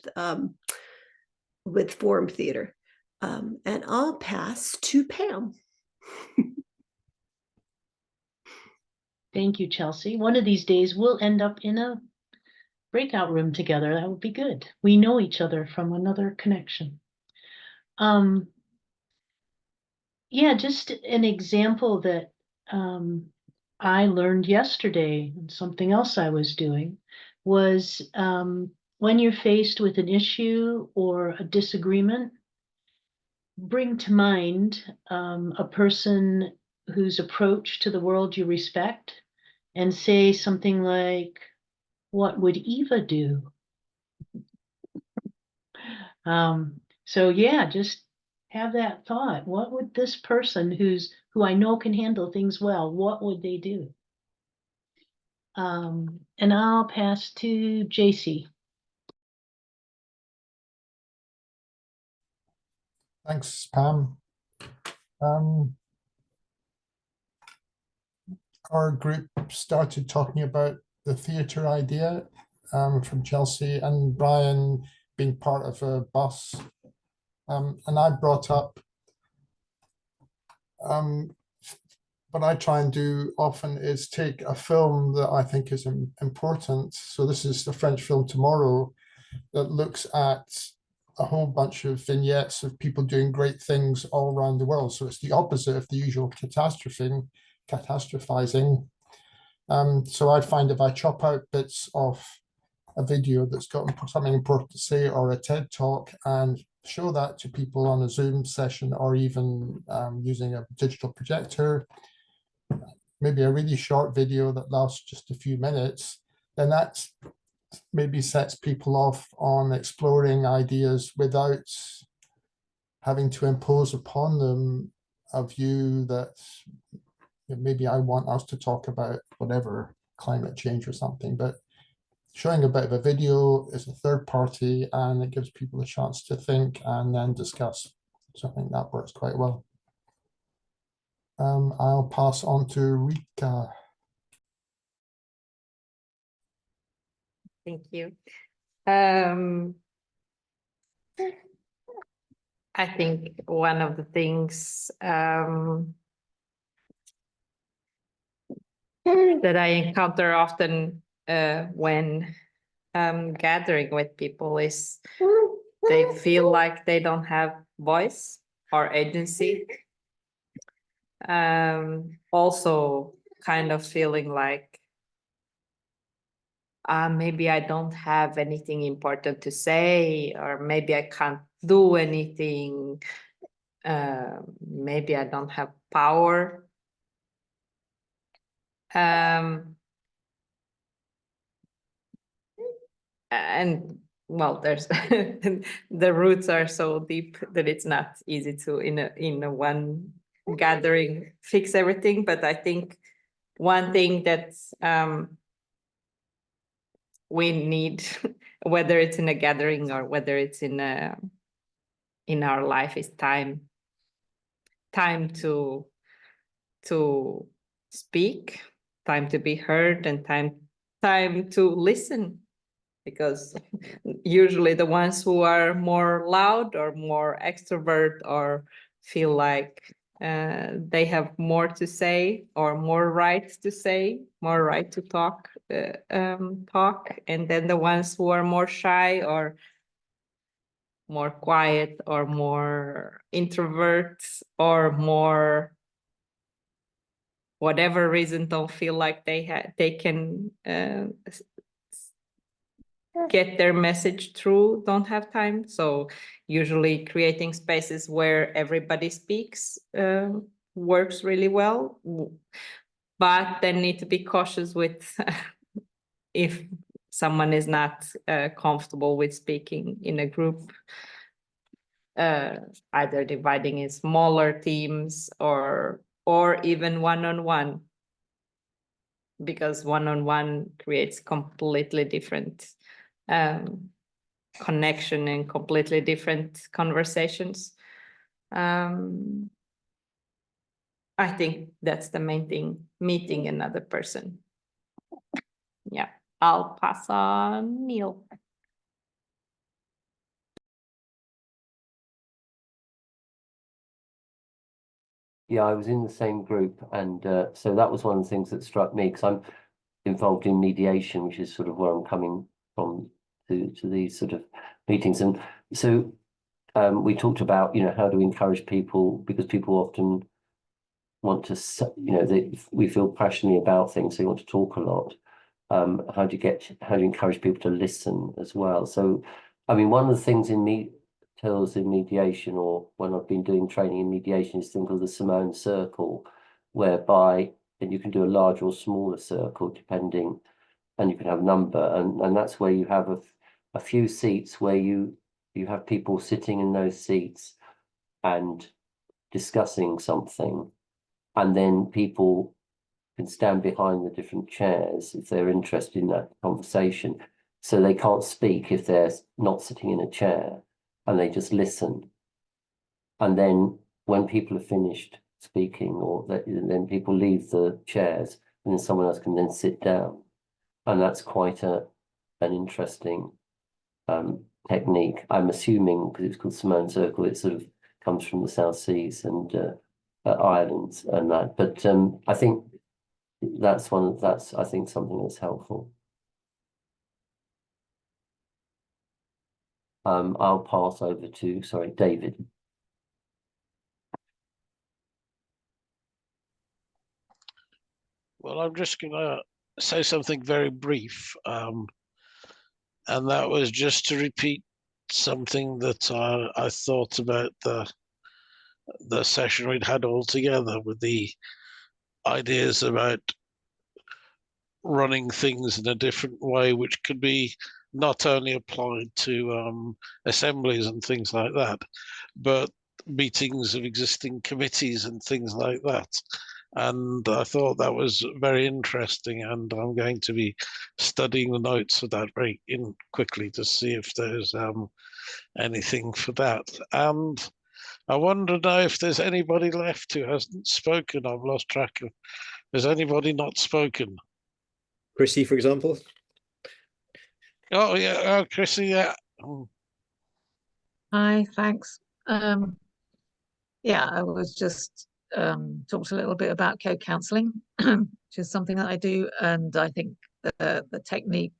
Forum Theater. And I'll pass to Pam. Thank you, Chelsea. One of these days we'll end up in a breakout room together. That would be good. We know each other from another connection. Yeah, just an example that I learned yesterday, and something else I was doing was when you're faced with an issue or a disagreement, bring to mind a person whose approach to the world you respect, and say something like, what would Eva do? So yeah, just have that thought. What would this person who I know can handle things well, what would they do? And I'll pass to JC. Thanks, Pam. Our group started talking about the theatre idea from Chelsea and Brian being part of a bus. And I brought up what I try and do often is take a film that I think is important. So this is the French film Tomorrow, that looks at a whole bunch of vignettes of people doing great things all around the world. So it's the opposite of the usual catastrophizing. So I find if I chop out bits of a video that's got something important to say, or a TED talk, and show that to people on a Zoom session, or even using a digital projector, maybe a really short video that lasts just a few minutes, then that maybe sets people off on exploring ideas without having to impose upon them a view that maybe I want us to talk about whatever, climate change or something, but showing a bit of a video is a third party, and it gives people a chance to think and then discuss. So I think that works quite well. I'll pass on to Rika. Thank you. I think one of the things that I encounter often when gathering with people is they feel like they don't have voice or agency. Also kind of feeling like maybe I don't have anything important to say, or maybe I can't do anything. Maybe I don't have power. And well, there's the roots are so deep that it's not easy to in a one gathering fix everything. But I think one thing that we need, whether it's in a gathering or whether it's in our life, is time to speak, time to be heard, and time to listen. because usually the ones who are more loud or more extrovert or feel like they have more to say or more right to say, more right to talk, and then the ones who are more shy or more quiet or more introverts or more whatever reason don't feel like they can get their message through, don't have time. So usually creating spaces where everybody speaks works really well, but then need to be cautious with if someone is not comfortable with speaking in a group, either dividing in smaller teams or even one-on-one, because one-on-one creates completely different connection and completely different conversations. I think that's the main thing, meeting another person. Yeah, I'll pass on Neil. Yeah, I was in the same group, and so that was one of the things that struck me, because I'm involved in mediation, which is sort of where I'm coming from to these sort of meetings. And so we talked about, you know, how do we encourage people, because people often want to, you know, we feel passionately about things, so they want to talk a lot. How do you encourage people to listen as well? So, I mean, one of the things in mediation, or when I've been doing training in mediation, is think of the Simone circle, whereby, and you can do a larger or smaller circle depending, and you can have number, and that's where you have a few seats where you have people sitting in those seats and discussing something, and then people can stand behind the different chairs if they're interested in that conversation. So they can't speak if they're not sitting in a chair, and they just listen. And then when people are finished speaking, then people leave the chairs, and then someone else can then sit down. And that's quite an interesting technique. I'm assuming, because it's called Simone Circle, it sort of comes from the South Seas and Ireland and that. But I think that's I think something that's helpful. I'll pass over to, sorry, David. Well, I'm just going to say something very brief, and that was just to repeat something that I thought about the session we'd had all together, with the ideas about running things in a different way, which could be not only applied to assemblies and things like that, but meetings of existing committees and things like that. And I thought that was very interesting, and I'm going to be studying the notes of that very quickly to see if there's anything for that. And I wonder now if there's anybody left who hasn't spoken. I've lost track of. Has anybody not spoken? Chrissy, for example. Oh yeah, Chrissy, yeah. Hi, thanks. Yeah, I was just talked a little bit about co-counselling, which is something that I do, and I think the technique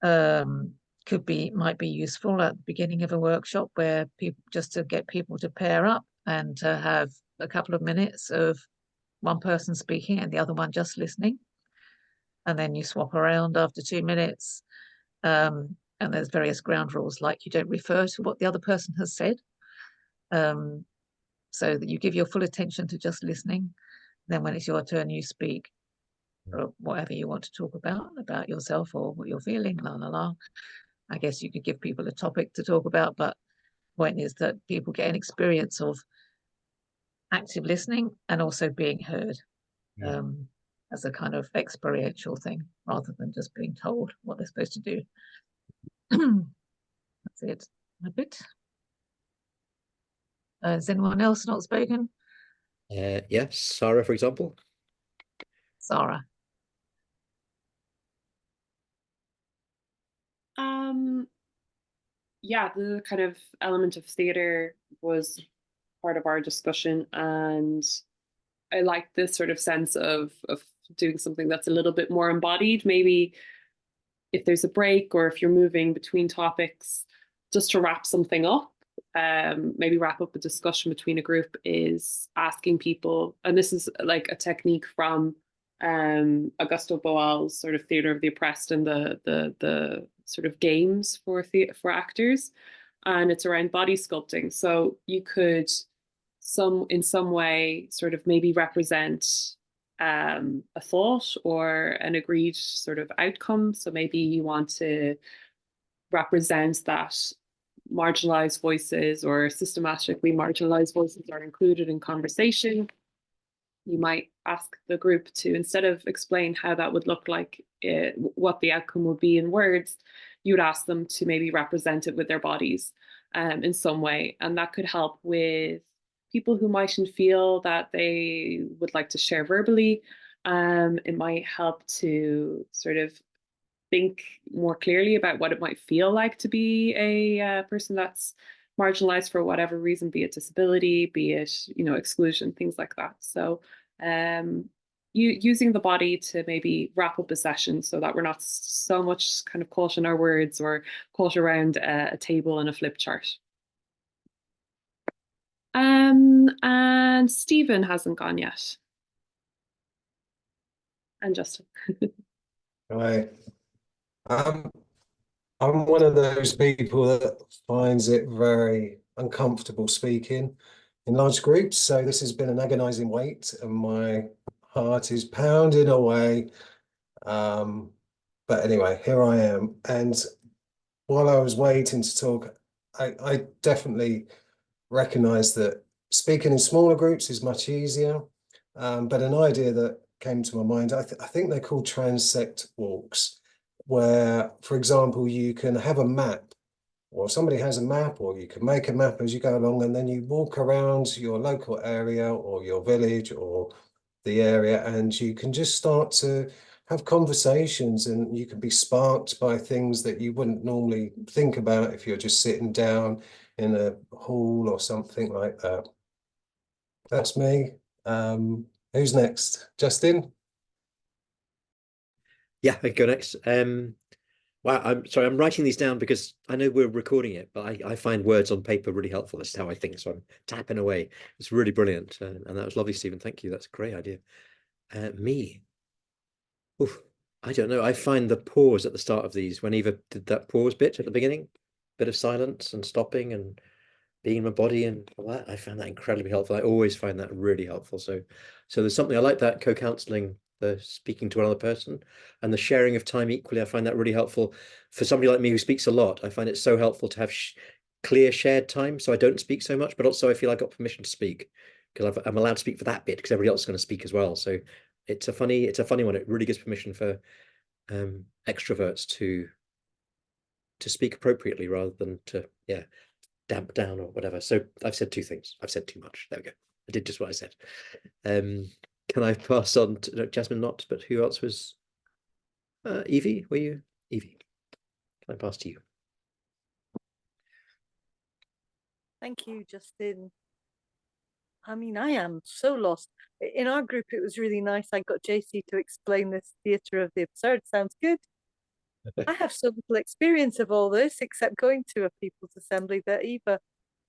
might be useful at the beginning of a workshop, where people, just to get people to pair up and to have a couple of minutes of one person speaking and the other one just listening, and then you swap around after 2 minutes. And there's various ground rules, like you don't refer to what the other person has said, so that you give your full attention to just listening. Then when it's your turn, you speak, or whatever you want to talk about yourself or what you're feeling, la la la. I guess you could give people a topic to talk about, but the point is that people get an experience of active listening and also being heard, as a kind of experiential thing, rather than just being told what they're supposed to do. That's it, a bit. Has anyone else not spoken? Yes, Sarah, for example. Sarah. Yeah, the kind of element of theatre was part of our discussion, and I like this sort of sense of doing something that's a little bit more embodied. Maybe if there's a break or if you're moving between topics, just to wrap something up, maybe wrap up a discussion between a group, is asking people, and this is like a technique from Augusto Boal's sort of Theatre of the Oppressed and the sort of games for actors, and it's around body sculpting. So you could in some way sort of maybe represent a thought or an agreed sort of outcome. So maybe you want to represent that marginalized voices or systematically marginalized voices are included in conversation. You might ask the group to, instead of explain how that would look like, what the outcome would be in words, you would ask them to maybe represent it with their bodies in some way. And that could help with people who mightn't feel that they would like to share verbally. It might help to sort of think more clearly about what it might feel like to be a person that's marginalized for whatever reason, be it disability, be it, you know, exclusion, things like that. So using the body to maybe wrap up a session so that we're not so much kind of caught in our words or caught around a table and a flip chart. And Stephen hasn't gone yet. And Justin. Right. I'm one of those people that finds it very uncomfortable speaking in large groups. So this has been an agonizing wait and my heart is pounding away. But anyway, here I am. And while I was waiting to talk, I definitely recognize that speaking in smaller groups is much easier. But an idea that came to my mind, I think they're called transect walks, where, for example, you can have a map, or somebody has a map, or you can make a map as you go along, and then you walk around your local area or your village or the area, and you can just start to have conversations, and you can be sparked by things that you wouldn't normally think about if you're just sitting down in a hall or something like that. That's me. Who's next? Justin? Yeah, I can go next. Wow, I'm sorry, I'm writing these down because I know we're recording it, but I find words on paper really helpful. This is how I think, so I'm tapping away. It's really brilliant, and that was lovely, Stephen. Thank you. That's a great idea. Me, oof, I don't know. I find the pause at the start of these, when Eva did that pause bit at the beginning, bit of silence and stopping and being in my body and all that, I found that incredibly helpful. I always find that really helpful. So there's something I like, that co-counseling, the speaking to another person, and the sharing of time equally. I find that really helpful for somebody like me who speaks a lot. I find it so helpful to have clear shared time, so I don't speak so much, but also I feel I got permission to speak because I'm allowed to speak for that bit because everybody else is going to speak as well. So it's a funny one. It really gives permission for extroverts to speak appropriately rather than to damp down or whatever. So I've said two things. I've said too much. There we go. I did just what I said. Can I pass on to Jasmine? Not, but who else was? Evie, were you? Evie, can I pass to you? Thank you, Justin. I mean, I am so lost. In our group, it was really nice. I got JC to explain this Theatre of the Absurd. Sounds good. I have so little experience of all this, except going to a people's assembly that Eva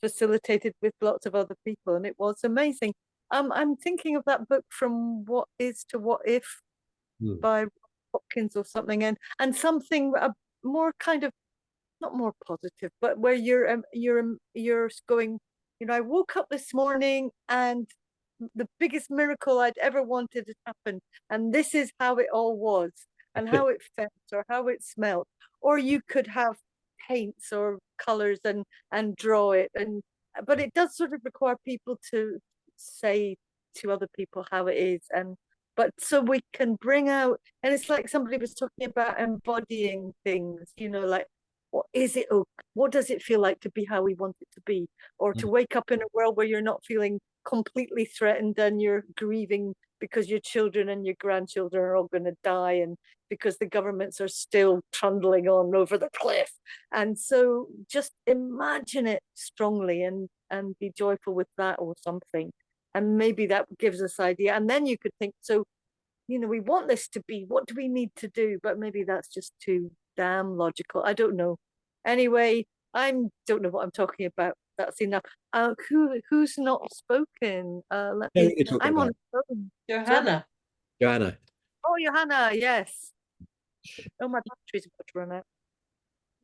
facilitated with lots of other people, and it was amazing. I'm thinking of that book, From What Is to What If, by Hopkins or something, and something more kind of, not more positive, but where you're going, you know, I woke up this morning and the biggest miracle I'd ever wanted had happened, and this is how it all was, and how it felt or how it smelled. Or you could have paints or colors and draw it, but it does sort of require people to say to other people how it is, but so we can bring out, and it's like somebody was talking about embodying things, you know, like, what is it? Oh, what does it feel like to be how we want it to be? Or to wake up in a world where you're not feeling completely threatened and you're grieving because your children and your grandchildren are all going to die, and because the governments are still trundling on over the cliff. And so just imagine it strongly and be joyful with that or something. And maybe that gives us idea. And then you could think, so, you know, we want this to be, what do we need to do? But maybe that's just too damn logical. I don't know. Anyway, I don't know what I'm talking about. That's enough. Who's not spoken? Let Yeah, me. you're talking I'm on about the phone. Johanna. Joanna. Oh, Johanna, yes. Oh, my battery's about to run out.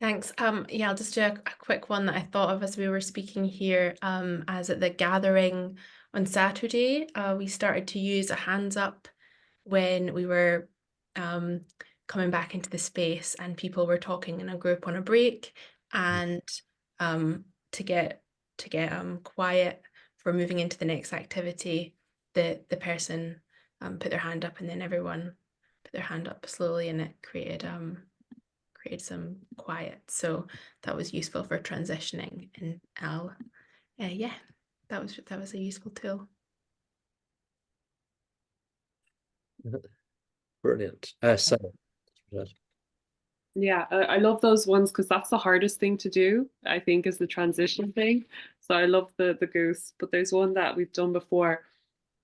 Thanks. Yeah, I'll just do a quick one that I thought of as we were speaking here. As at the gathering on Saturday, we started to use a hands up when we were coming back into the space and people were talking in a group on a break, and to get quiet for moving into the next activity, the person put their hand up, and then everyone put their hand up slowly, and it created some quiet. So that was useful for transitioning, and yeah, that was a useful tool. Brilliant. So Yeah, I love those ones because that's the hardest thing to do, I think, is the transition thing. So I love the goose, but there's one that we've done before,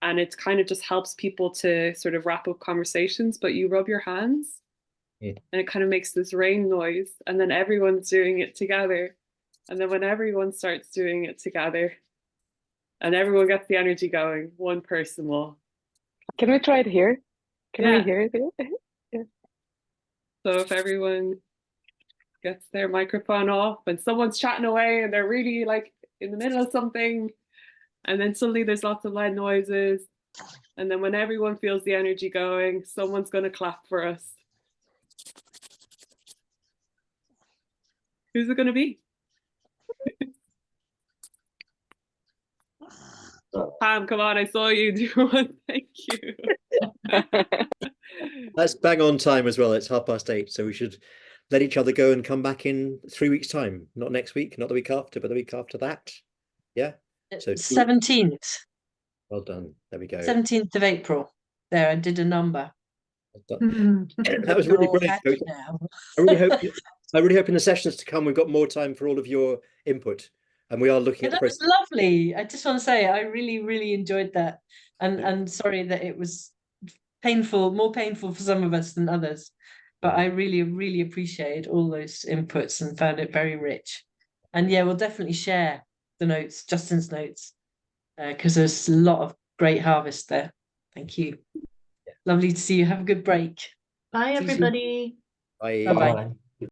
and it kind of just helps people to sort of wrap up conversations, but you rub your hands and it kind of makes this rain noise, and then everyone's doing it together. And then when everyone starts doing it together and everyone gets the energy going, one person will. Can we try it here? Can Yeah. we hear it here? Yeah. So if everyone gets their microphone off and someone's chatting away and they're really like in the middle of something, and then suddenly there's lots of loud noises, and then when everyone feels the energy going, someone's going to clap for us. Who's it going to be? Pam, come on, I saw you do one. Thank you. that's bang on time as well. It's 8:30, so we should let each other go and come back in 3 weeks' time. Not next week, not the week after, but the week after that. Yeah. So 17th. well done. There we go. 17th of April. There, I did a number. Well done. That was really You're brilliant. happy now. I really hope in the sessions to come we've got more time for all of your input, and we are looking Yeah, at the that was lovely. I just want to say I really enjoyed that, and sorry that it was painful, more painful for some of us than others, but I really appreciated all those inputs and found it very rich. And yeah, we'll definitely share the notes, Justin's notes, because there's a lot of great harvest there. Thank you. Lovely to see you. Have a good break. Bye, See you soon. everybody. Bye. Bye-bye.